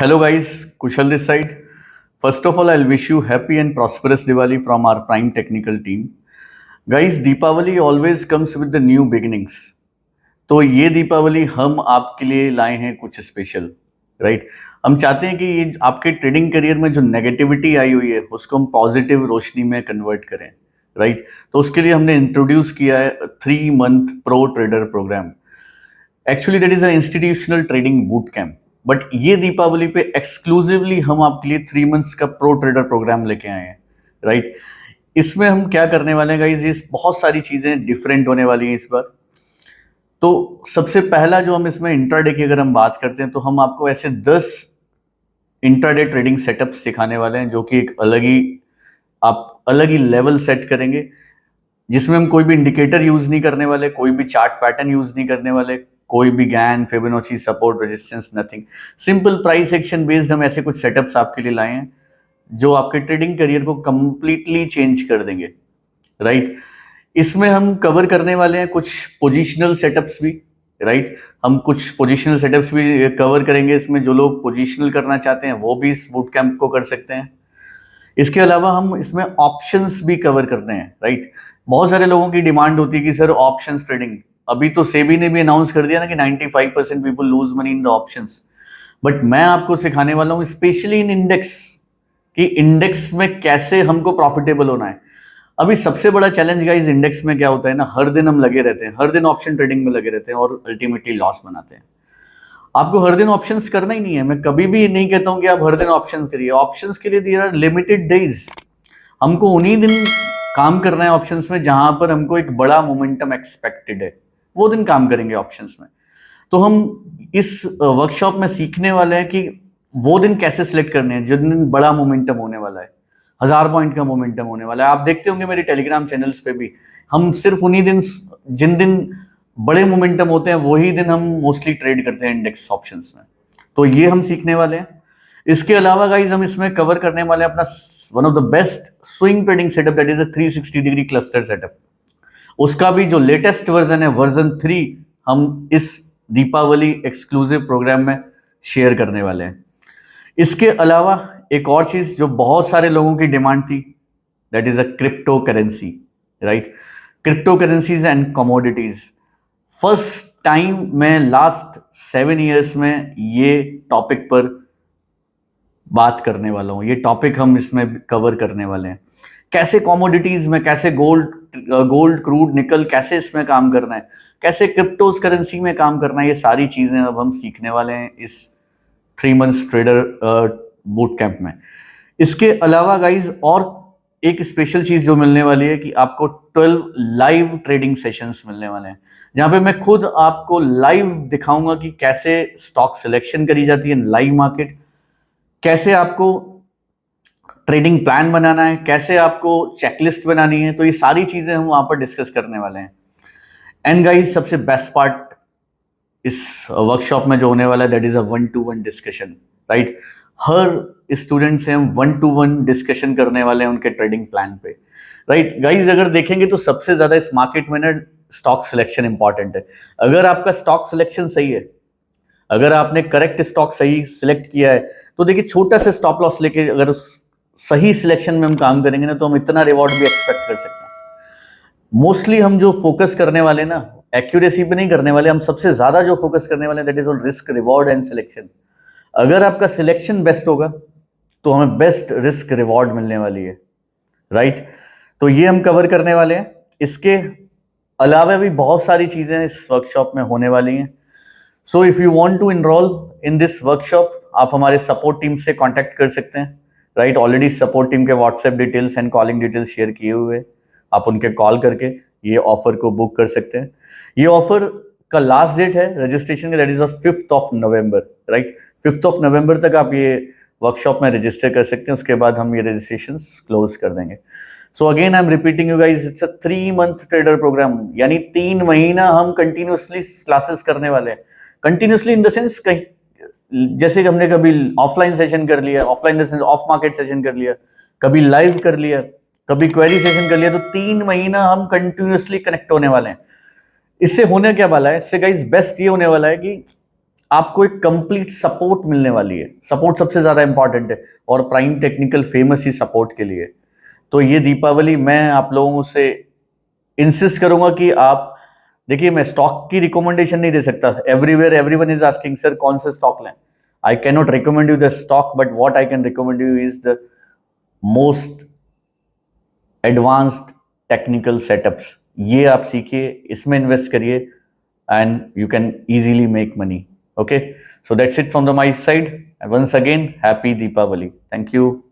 Hello guys, Kushal this side. First of all, I'll wish you happy and prosperous Diwali from our Prime Technical team. Guys, Deepavali always comes with the new beginnings. तो ये दीपावली हम आपके लिए लाए हैं कुछ special, right. हम चाहते हैं कि ये आपके ट्रेडिंग करियर में जो नेगेटिविटी आई हुई है उसको हम पॉजिटिव रोशनी में कन्वर्ट करें, राइट। तो उसके लिए हमने इंट्रोड्यूस किया है 3 month pro trader program. Actually that is a institutional trading boot camp, but ये दीपावली पे एक्सक्लूसिवली हम आपके लिए 3 मंथ्स का प्रो ट्रेडर प्रोग्राम लेके आए हैं, राइट। इसमें हम क्या करने वाले हैं गाइज, ये बहुत सारी चीजें डिफरेंट होने वाली हैं इस बार। तो सबसे पहला जो हम इसमें इंट्राडे की अगर हम बात करते हैं तो हम आपको ऐसे 10 इंट्राडे ट्रेडिंग सेटअप सिखाने वाले हैं जो कि एक अलग ही लेवल सेट करेंगे, जिसमें हम कोई भी इंडिकेटर यूज नहीं करने वाले, कोई भी चार्ट पैटर्न यूज नहीं करने वाले, कोई भी Gann, Fibonacci, support, resistance, nothing. Simple price action based हम ऐसे कुछ सेटअप्स आपके लिए लाए हैं जो आपके ट्रेडिंग करियर को कंप्लीटली चेंज कर देंगे, राइट। इसमें हम कवर करने वाले हैं कुछ पोजिशनल सेटअप्स भी, राइट। हम कुछ पोजिशनल सेटअप्स भी कवर करेंगे इसमें। जो लोग पोजिशनल करना चाहते हैं वो भी इस बूट कैंप को कर सकते हैं। इसके अलावा हम इसमें ऑप्शंस भी कवर करते हैं, राइट। बहुत सारे लोगों की डिमांड होती है कि सर ऑप्शंस ट्रेडिंग, अभी तो सेबी ने भी अनाउंस कर दिया ना कि 95% people lose money in the options, but मैं आपको सिखाने वाला हूं स्पेशली इन इंडेक्स, कि इंडेक्स में कैसे हमको प्रॉफिटेबल होना है। अभी सबसे बड़ा चैलेंज गाइस इंडेक्स में क्या होता है ना, हर दिन हम लगे रहते हैं, हर दिन ऑप्शन ट्रेडिंग में लगे रहते हैं और अल्टीमेटली लॉस बनाते हैं। आपको हर दिन ऑप्शंस करना ही नहीं है। मैं कभी भी नहीं कहता हूं कि आप हर दिन ऑप्शंस करिए। ऑप्शंस के लिए देयर आर लिमिटेड डेज। हमको उन्हीं दिन काम करना है ऑप्शंस में जहां पर हमको एक बड़ा मोमेंटम एक्सपेक्टेड है, वो दिन काम करेंगे ऑप्शंस में। तो हम इस वर्कशॉप में सीखने वाले हैं कि वो दिन कैसे सिलेक्ट करने हैं जिन दिन बड़ा मोमेंटम होने वाला है, 1000 पॉइंट का मोमेंटम होने वाला है। आप देखते होंगे मेरे टेलीग्राम चैनल्स पे भी, हम सिर्फ उन्हीं दिन, जिन दिन बड़े मोमेंटम होते हैं वही दिन हम मोस्टली ट्रेड करते हैं इंडेक्स ऑप्शंस में। तो ये हम सीखने वाले हैं। इसके अलावा गाइज हम इसमें कवर करने वाले हैं अपना one of the best swing trading setup, that is a 360 degree cluster setup. उसका भी जो लेटेस्ट वर्जन है, वर्जन 3, हम इस दीपावली एक्सक्लूसिव प्रोग्राम में शेयर करने वाले हैं। इसके अलावा एक और चीज जो बहुत सारे लोगों की डिमांड थी, that is a crypto currency, right. Crypto currencies and commodities. First time मैं लास्ट 7 ईयर्स में ये टॉपिक पर बात करने वाला हूं। ये टॉपिक हम इसमें कवर करने वाले हैं। कैसे कमोडिटीज में, कैसे गोल्ड, क्रूड, निकल, कैसे इसमें काम करना है, कैसे क्रिप्टोज करेंसी में काम करना है, ये सारी चीजें अब हम सीखने वाले हैं इस 3 मंथ्स ट्रेडर बूट कैंप में। इसके अलावा गाइज और एक स्पेशल चीज जो मिलने वाली है कि आपको 12 लाइव ट्रेडिंग सेशंस मिलने वाले हैं, जहां पे मैं खुद आपको लाइव दिखाऊंगा कि कैसे स्टॉक सिलेक्शन करी जाती है लाइव मार्केट, कैसे आपको ट्रेडिंग प्लान बनाना है, कैसे आपको चेकलिस्ट बनानी है। तो ये सारी चीजें हम वहां पर डिस्कस करने वाले हैं। एंड गाइस सबसे बेस्ट पार्ट इस वर्कशॉप में जो होने वाला है, that is a 1-to-1 discussion, right. Her student से हम 1-to-1 डिस्कशन करने वाले हैं उनके ट्रेडिंग प्लान पे, राइट। गाइज अगर देखेंगे तो सबसे ज्यादा इस मार्केट में ना स्टॉक सिलेक्शन इंपॉर्टेंट है। अगर आपका स्टॉक सिलेक्शन सही है, अगर आपने करेक्ट स्टॉक सही सिलेक्ट किया है, तो देखिए छोटा सा स्टॉप लॉस लेके अगर सही सिलेक्शन में हम काम करेंगे ना, तो हम इतना रिवॉर्ड भी एक्सपेक्ट कर सकते हैं। मोस्टली हम जो फोकस करने वाले ना, एक्यूरेसी पे नहीं करने वाले, हम सबसे ज्यादा जो फोकस करने वाले that is on risk, reward and selection. अगर आपका सिलेक्शन बेस्ट होगा तो हमें बेस्ट रिस्क रिवॉर्ड मिलने वाली है, राइट। तो ये हम कवर करने वाले हैं। इसके अलावा भी बहुत सारी चीजें इस वर्कशॉप में होने वाली हैं। So if you want to enrol in this workshop, आप हमारे सपोर्ट टीम से कांटेक्ट कर सकते हैं, राइट। ऑलरेडी सपोर्ट टीम के WhatsApp details and calling details share किए हुए हैं। आप उनके कॉल करके ये ऑफर को बुक कर सकते हैं। ये ऑफर का लास्ट डेट है रजिस्ट्रेशन का, दैट इज 5 नवंबर, राइट। 5 नवंबर तक आप ये वर्कशॉप में रजिस्टर कर सकते हैं। उसके बाद हम ये रजिस्ट्रेशन क्लोज कर देंगे। So again I am repeating you guys, it's a 3 month trader program, यानी 3 महीना हम कंटिन्यूसली क्लासेस करने वाले हैं। कंटिन्यूसली इन द सेंस, कहीं जैसे कि हमने कभी ऑफलाइन सेशन कर लिया, ऑफलाइन ऑफ मार्केट सेशन कर लिया, कभी लाइव कर लिया, कभी क्वेरी सेशन कर लिया, तो 3 महीना हम कंटिन्यूसली कनेक्ट होने वाले हैं। इससे होने क्या वाला है, इससे गाइस बेस्ट ये होने वाला है कि आपको एक कंप्लीट सपोर्ट मिलने वाली है। सपोर्ट सबसे ज्यादा इंपॉर्टेंट है और प्राइम टेक्निकल फेमस ही सपोर्ट के लिए। तो ये दीपावली मैं आप लोगों से इंसिस्ट करूंगा कि आप देखिए, मैं स्टॉक की रिकमेंडेशन नहीं दे सकता। Everywhere everyone is asking sir कौन से स्टॉक लें। I can not recommend you the stock, but what I can recommend you is the most advanced technical setups. ये आप सीखिए, इसमें इन्वेस्ट करिए and you can easily make money. Okay, so that's it from the my side. And once again, happy Deepavali. Thank you.